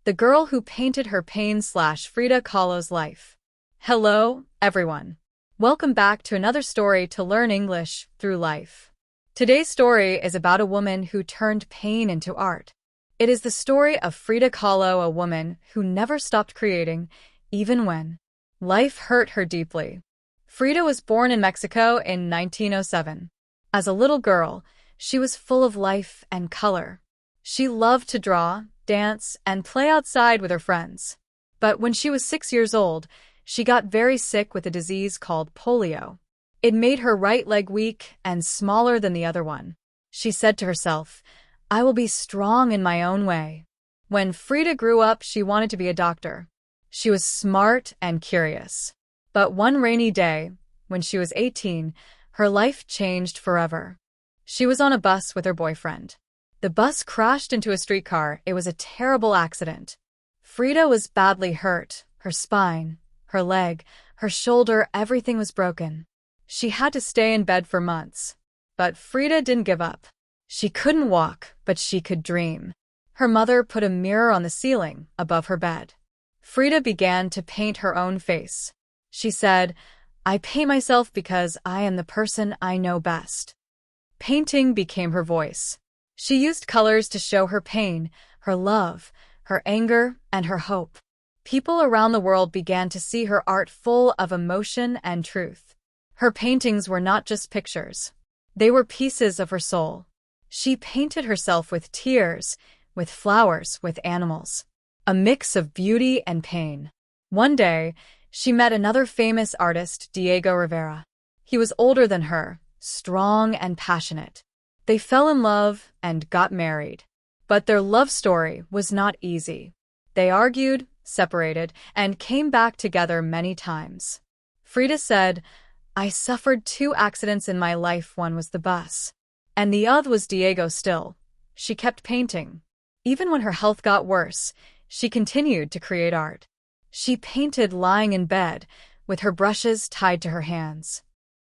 the girl who painted her pain/Frida Kahlo's life. Hello, everyone. Welcome back to another story to learn English through life. Today's story is about a woman who turned pain into art. It is the story of Frida Kahlo, a woman who never stopped creating, even when life hurt her deeply. Frida was born in Mexico in 1907. As a little girl, she was full of life and color. She loved to draw, dance, and play outside with her friends. But when she was 6 years old, she got very sick with a disease called polio. It made her right leg weak and smaller than the other one. She said to herself, "I will be strong in my own way." When Frida grew up, she wanted to be a doctor. She was smart and curious. But one rainy day, when she was 18, her life changed forever. She was on a bus with her boyfriend. The bus crashed into a streetcar. It was a terrible accident. Frida was badly hurt. Her spine, her leg, her shoulder, everything was broken. She had to stay in bed for months. But Frida didn't give up. She couldn't walk, but she could dream. Her mother put a mirror on the ceiling above her bed. Frida began to paint her own face. She said, "I paint myself because I am the person I know best." Painting became her voice. She used colors to show her pain, her love, her anger, and her hope. People around the world began to see her art full of emotion and truth. Her paintings were not just pictures. They were pieces of her soul. She painted herself with tears, with flowers, with animals. A mix of beauty and pain. One day, she met another famous artist, Diego Rivera. He was older than her, strong and passionate. They fell in love and got married. But their love story was not easy. They argued, separated, and came back together many times. Frida said, "I suffered 2 accidents in my life. One was the bus. And the other was Diego still." She kept painting. Even when her health got worse, she continued to create art. She painted lying in bed, with her brushes tied to her hands.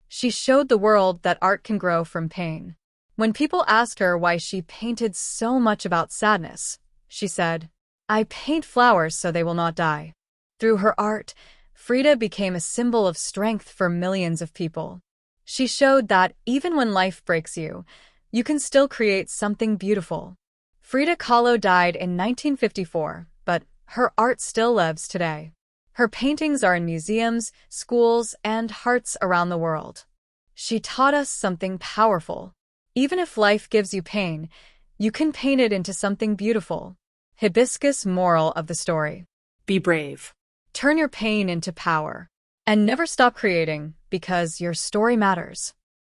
She showed the world that art can grow from pain. When people asked her why she painted so much about sadness, she said, "I paint flowers so they will not die." Through her art, Frida became a symbol of strength for millions of people. She showed that even when life breaks you, you can still create something beautiful. Frida Kahlo died in 1954, but her art still lives today. Her paintings are in museums, schools, and hearts around the world. She taught us something powerful. Even if life gives you pain, you can paint it into something beautiful. Hibiscus moral of the story: be brave. Turn your pain into power. And never stop creating, because your story matters.